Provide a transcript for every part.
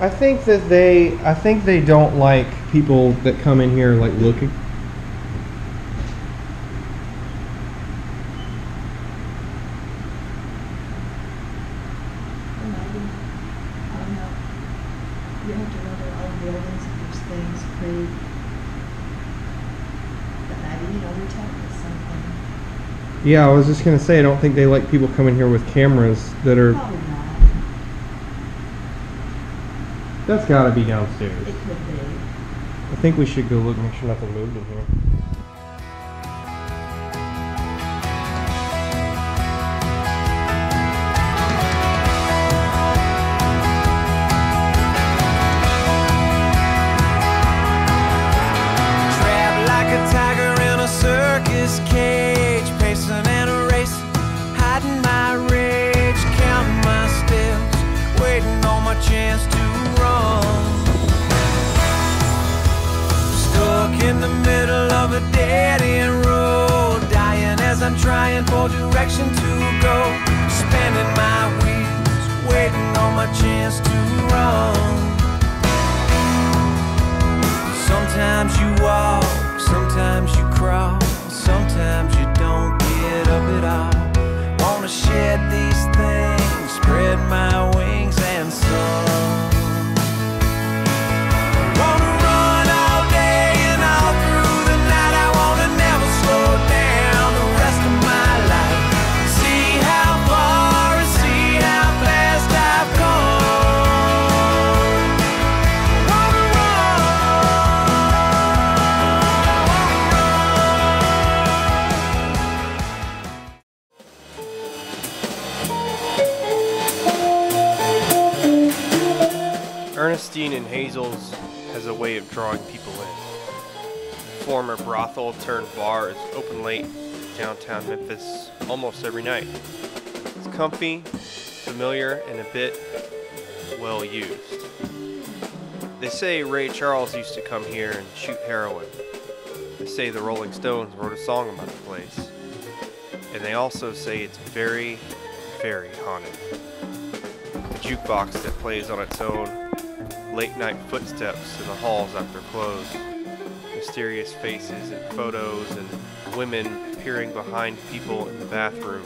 I think they don't like people that come in here like looking. Maybe. I don't know. You have to look at all the buildings and there's things pretty. But maybe, you know, they're telling us something. Yeah, I was just gonna say I don't think they like people coming here with cameras that are. Probably not. That's got to be downstairs. It could be. I think we should go look, make sure nothing moved in here. Trapped like a tiger in a circus cage, pacing and erasing, hiding my rage, counting my steps, waiting on my chance to run. Stuck in the middle of a dead-end road, dying as I'm trying for direction to go, spinning my wheels, waiting on my chance to run. Sometimes you walk, sometimes you crawl, sometimes you don't get up at all. Wanna shed these things, spread my wings and soar. Wanna run all day and all through the night. I wanna never slow down the rest of my life. See how far and see how fast I've come. Wanna Earnestine Hazel's has a way of drawing people in. Former brothel turned bar is open late downtown Memphis almost every night. It's comfy, familiar, and a bit well used. They say Ray Charles used to come here and shoot heroin. They say the Rolling Stones wrote a song about the place. And they also say it's very, very haunted. The jukebox that plays on its own, late night footsteps in the halls after close, mysterious faces and photos and women peering behind people in the bathroom.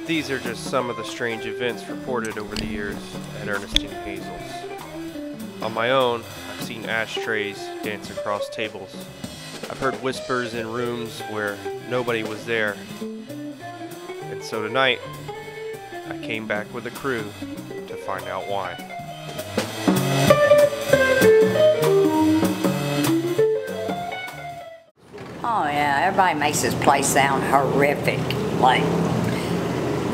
These are just some of the strange events reported over the years at Earnestine Hazel's. On my own, I've seen ashtrays dance across tables. I've heard whispers in rooms where nobody was there. And so tonight, I came back with a crew to find out why. Oh yeah, everybody makes this place sound horrific, like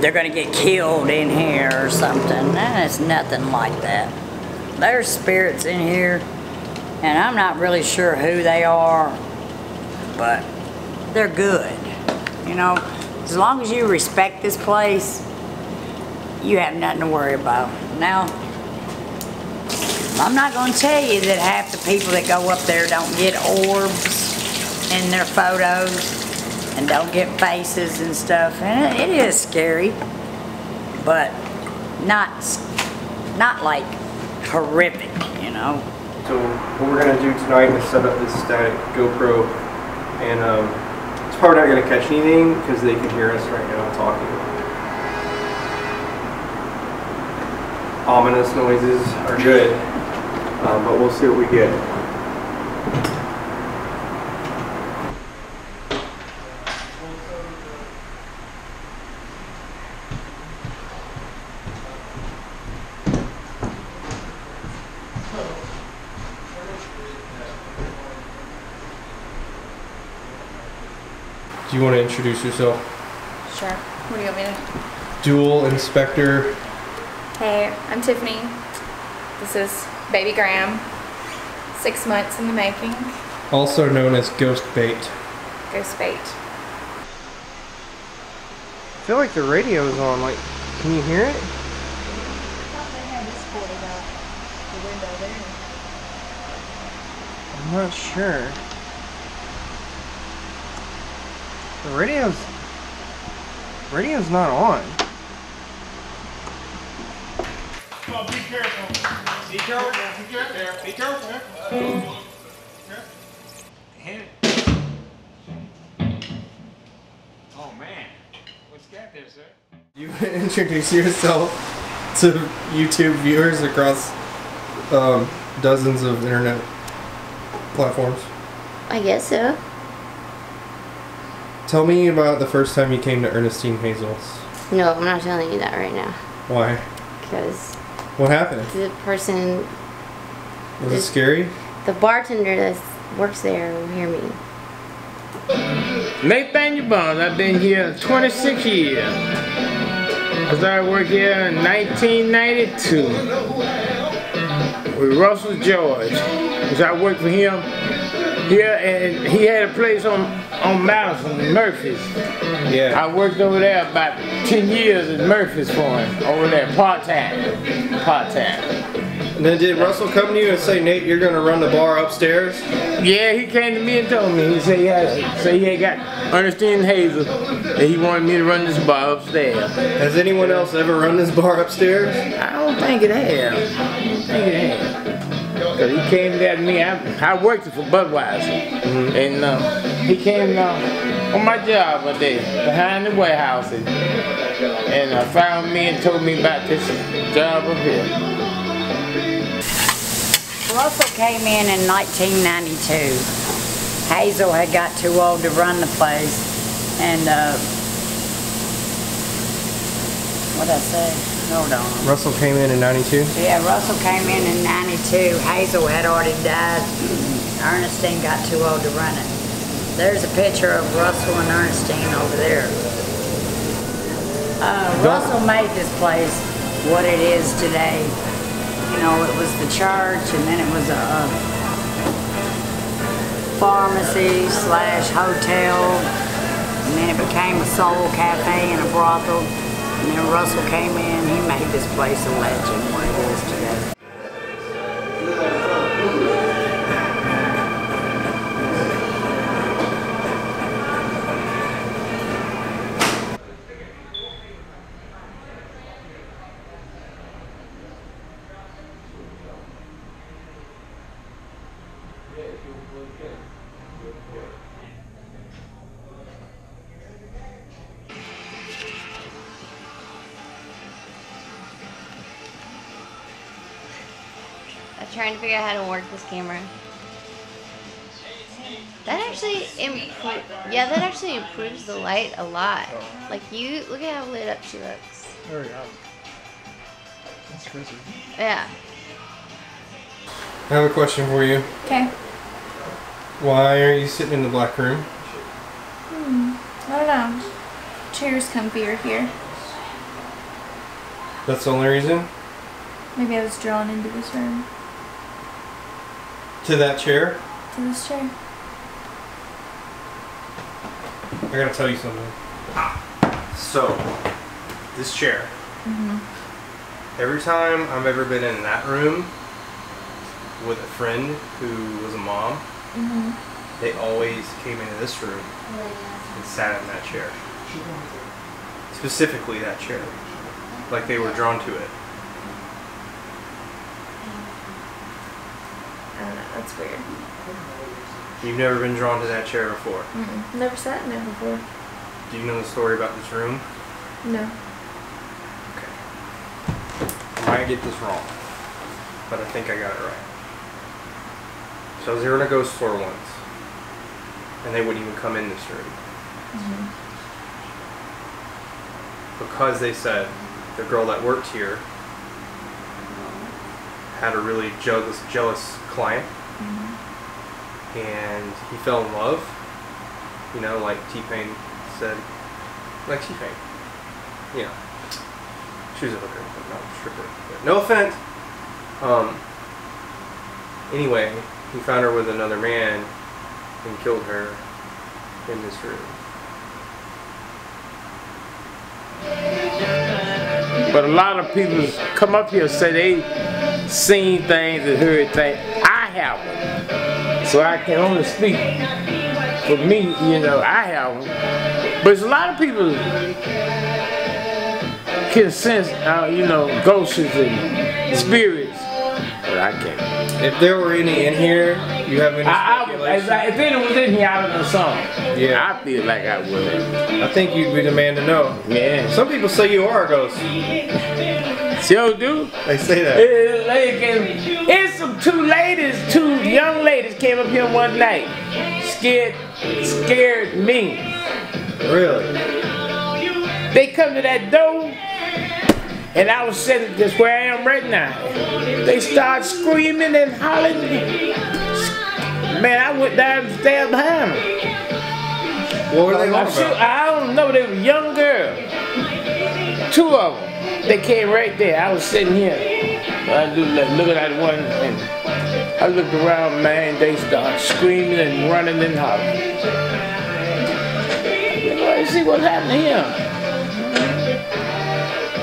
they're gonna get killed in here or something, and it's nothing like that. There's spirits in here, and I'm not really sure who they are, but they're good. You know, as long as you respect this place, you have nothing to worry about. Now, I'm not gonna tell you that half the people that go up there don't get orbs in their photos and don't get faces and stuff, and it is scary, but not like horrific, you know. So what we're gonna do tonight is set up this static GoPro, and it's probably not gonna catch anything because they can hear us right now talking. Ominous noises are good, but we'll see what we get. Do you want to introduce yourself? Sure. What do you want me to? Dual Inspector. Hey, I'm Tiffany. This is Baby Graham. 6 months in the making. Also known as Ghost Bait. Ghost bait. I feel like the radio's on. Like, can you hear it? I thought they had this boarded up, the window there. I'm not sure. The radio's not on. Oh, be careful. Oh man, what's got there, sir? You introduce yourself to YouTube viewers across dozens of internet platforms. I guess so. Tell me about the first time you came to Earnestine Hazel's. No, I'm not telling you that right now. Why? Because What happened? the person, Was it scary? the bartender that works there will hear me. Nathaniel Bonds, I've been here 26 years. I started work here in 1992 with Russell George, which I worked for him here, and he had a place on Madison in Memphis. Yeah. I worked over there about 10 years in Memphis for him, over there, part-time. And then did Russell come to you and say, Nate, you're going to run the bar upstairs? Yeah, he came to me and told me. He said he had got Earnestine Hazel, and he wanted me to run this bar upstairs. Has anyone else ever run this bar upstairs? I don't think it has. Because he came there to me. I worked for Budweiser. And he came on my job one day behind the warehouses. And found me and told me about this job up here. Russell came in 1992. Hazel had got too old to run the place, and what'd I say? Hold on. Russell came in 92? Yeah, Russell came in 92. Hazel had already died. Earnestine got too old to run it. There's a picture of Russell and Earnestine over there. Russell made this place what it is today. You know, it was the church, and then it was a pharmacy / hotel, and then it became a soul cafe and a brothel. And then Russell came in, he made this place a legend, what it is today. I'm trying to figure out how to work this camera. That actually improves the light a lot. Like look at how lit up she looks. There we go. That's crazy. Yeah. I have a question for you. Okay. Why are you sitting in the black room? I don't know. Chair's comfier here. That's the only reason? Maybe I was drawn into this room. To that chair? To this chair. I gotta tell you something. So, this chair. Every time I've ever been in that room with a friend who was a mom, they always came into this room and sat in that chair. Specifically that chair. Like they were drawn to it. I don't know, that's weird. You've never been drawn to that chair before. Never sat in it before. Do you know the story about this room? No. Okay. I might get this wrong, but I think I got it right. So I was here in a ghost store once, and they wouldn't even come in this room. Because they said the girl that worked here had a really jealous client, and he fell in love, you know, like T-Pain said, like T-Pain, you know, she was a hooker, but not a stripper, but no offense. Anyway, he found her with another man and killed her in this room. But a lot of people come up here and say they seen things and heard things. I haven't. So I can only speak for me, you know, I haven't. But there's a lot of people can sense, you know, ghosts and spirits I can't. If there were any in here, you have any speculation? If it was in here, I would have sung. Yeah. I feel like I would. I think you'd be the man to know. Yeah. Some people say you are a ghost. Sure do. They say that. It's some two young ladies came up here one night. Scared me. Really? They come to that door, and I was sitting just where I am right now. They start screaming and hollering. Man, I went downstairs behind them. What were they on about? I don't know. They were young girls. 2 of them. They came right there. I was sitting here. I was looking at one, and I looked around, man. They started screaming and running and hollering. Let's see what's happening here.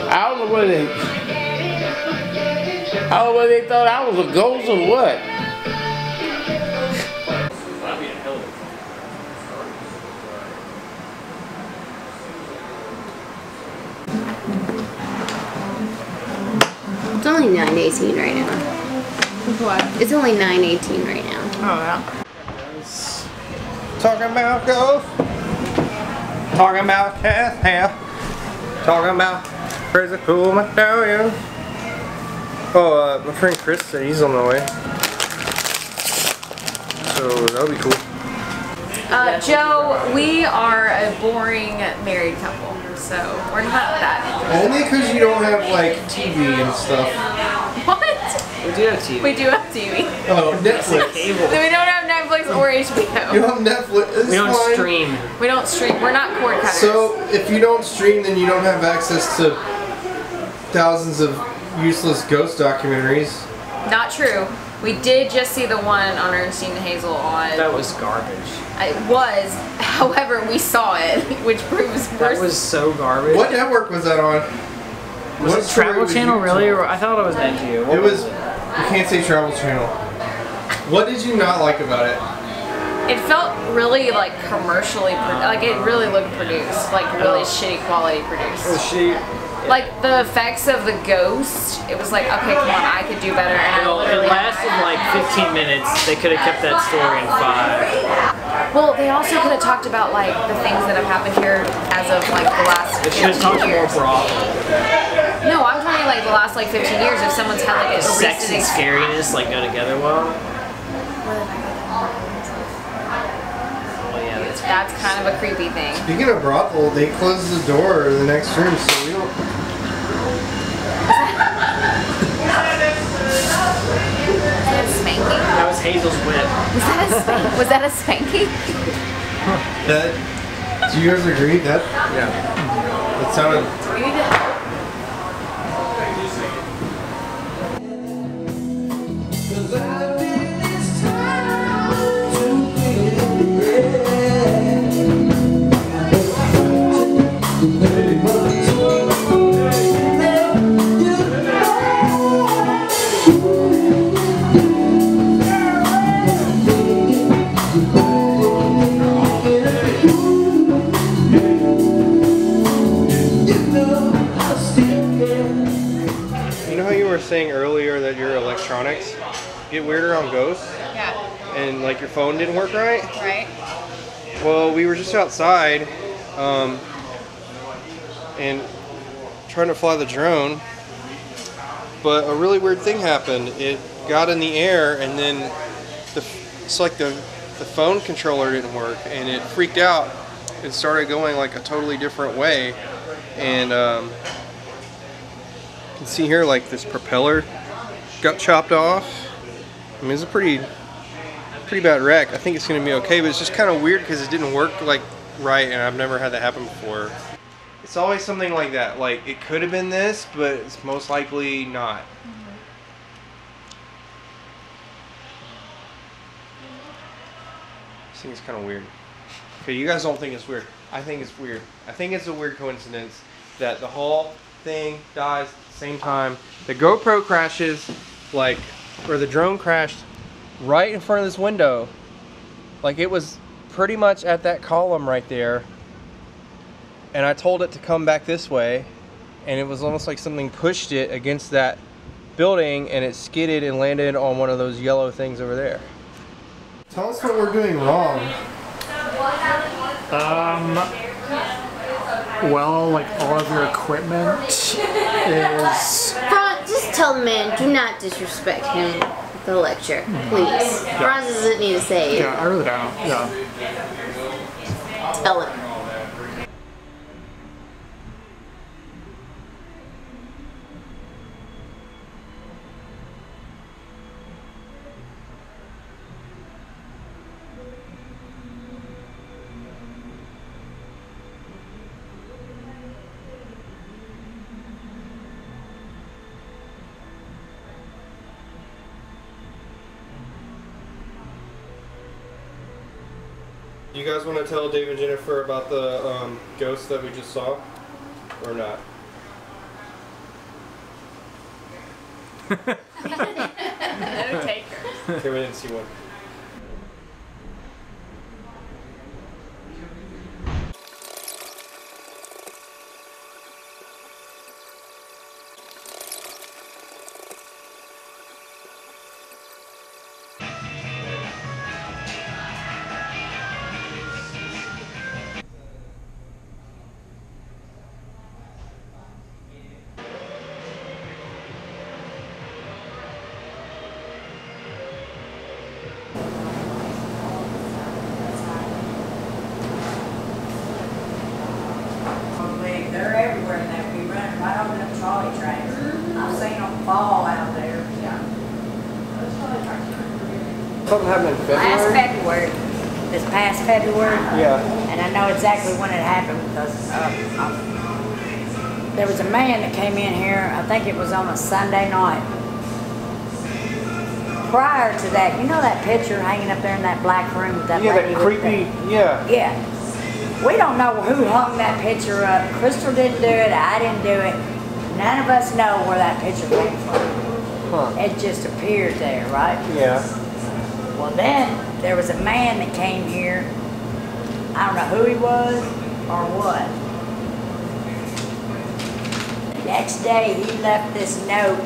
I don't know whether they thought I was a ghost or what. It's only 9:18 right now. What? It's only 9:18 right now. Oh, yeah. Talking about ghosts. Talking about cat hair. Talking about crazy cool material. Oh, my friend Chris said he's on the way. So that'll be cool. Joe, we are a boring married couple, so we're not that interested. Only because you don't have like TV and stuff. What? We do have TV. We do have TV. Oh, Netflix. Cable. We don't have Netflix or HBO. You have Netflix. It's We don't fine. stream. We don't stream. We're not cord cutters. So if you don't stream, then you don't have access to thousands of useless ghost documentaries. Not true. We did just see the one on Earnestine Hazel on. That was garbage. It was. However, we saw it, which proves That was so garbage. What network was that on? Was What it Travel story Channel you really? told? Or I thought it was NGO. What It was. You can't say Travel Channel. What did you not like about it? It felt really like commercially, like it really looked produced, like really shitty quality produced. Was she? Like the effects of the ghost, it was like, okay, come on, I could do better. And Well, it lasted like 15 minutes. They could have kept that story in 5. Well, they also could have talked about like the things that have happened here as of like the last They should have 15 talked more years. brothel. No, I'm talking like the last like 15 years. If someone's had like a Sex and scariness like go together well. Well, yeah, that's kind of a creepy thing. Speaking of brothel, they closed the door in the next room, so we don't. Was that a spanky? That was Hazel's whip. Was that a spanky? That. Do you guys agree that? Yeah. It sounded. We need to. Saying earlier that your electronics get weirder on ghosts. Yeah. And like your phone didn't work right. Right. Well, we were just outside and trying to fly the drone, but a really weird thing happened. It got in the air, and then it's like the phone controller didn't work, and it freaked out and started going like a totally different way. And you can see here like this propeller got chopped off. I mean, it's a pretty bad wreck. I think it's going to be okay, but it's just kind of weird because it didn't work like right, and I've never had that happen before. It's always something like that. Like, it could have been this, but it's most likely not. This thing is kind of weird. Okay, you guys don't think it's weird. I think it's weird. I think it's a weird coincidence that the whole thing dies at the same time. The GoPro crashes, like, or the drone crashed right in front of this window. Like, it was pretty much at that column right there. And I told it to come back this way, and it was almost like something pushed it against that building and it skidded and landed on one of those yellow things over there. Tell us what we're doing wrong. Well, like all of your equipment is... Just tell the man, do not disrespect him at the lecture, please. Franz doesn't need to say it. Yeah, I really don't. Yeah. Tell him. You guys want to tell Dave and Jennifer about the ghost that we just saw, or not? No takers. Okay, we didn't see one. They're everywhere and they be running right over them trolley tracks. I've seen them fall out there. Yeah. Something happened in February? Last February. This past February. Yeah. And I know exactly when it happened because there was a man that came in here, I think it was on a Sunday night. Prior to that, you know that picture hanging up there in that black room with that lady? That creepy, yeah. Yeah. We don't know who hung that picture up. Crystal didn't do it, I didn't do it. None of us know where that picture came from. Huh. It just appeared there, right? Yeah. Well then, there was a man that came here. I don't know who he was or what. The next day, he left this note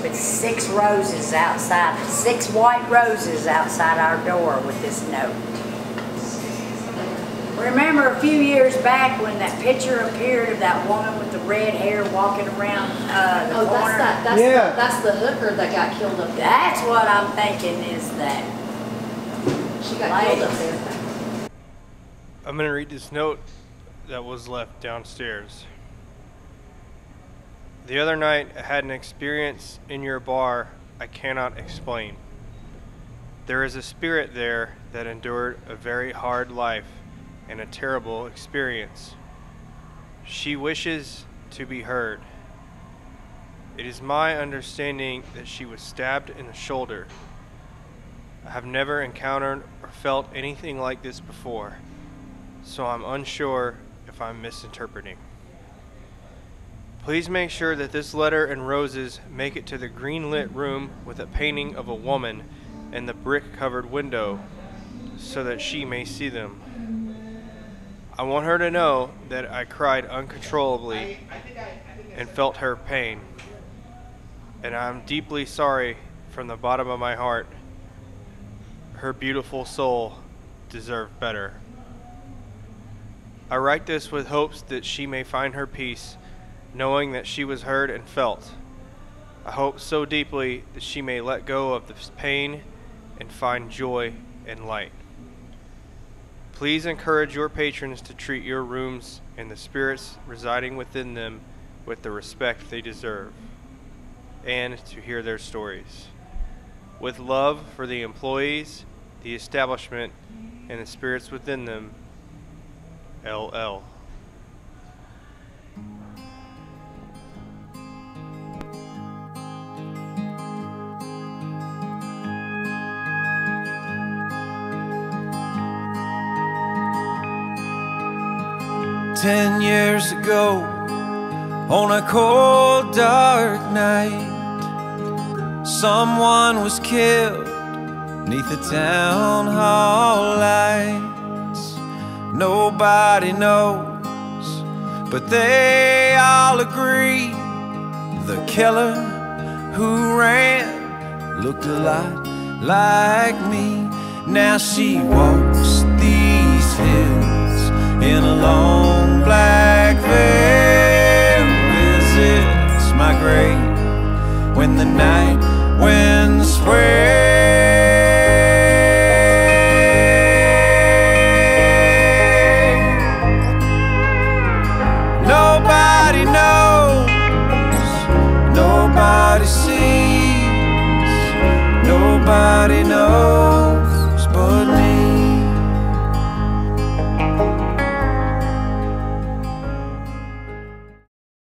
with 6 roses outside, 6 white roses outside our door with this note. Remember a few years back when that picture appeared of that woman with the red hair walking around the corner? That's the hooker that got killed up there. That's what I'm thinking is that. She got killed up there. I'm going to read this note that was left downstairs. The other night, I had an experience in your bar I cannot explain. There is a spirit there that endured a very hard life and a terrible experience. She wishes to be heard. It is my understanding that she was stabbed in the shoulder. I have never encountered or felt anything like this before, so I'm unsure if I'm misinterpreting. Please make sure that this letter and roses make it to the green-lit room with a painting of a woman and the brick-covered window so that she may see them. I want her to know that I cried uncontrollably and felt her pain, and I'm deeply sorry from the bottom of my heart. Her beautiful soul deserved better. I write this with hopes that she may find her peace, knowing that she was heard and felt. I hope so deeply that she may let go of this pain and find joy and light. Please encourage your patrons to treat your rooms and the spirits residing within them with the respect they deserve, and to hear their stories. With love for the employees, the establishment, and the spirits within them, LL. "10 years ago, on a cold, dark night, someone was killed 'neath the town hall lights. Nobody knows, but they all agree The killer who ran looked a lot like me. Now she walks these hills in a long black veil, visits my grave when the night winds sway. Nobody knows, nobody sees, nobody knows.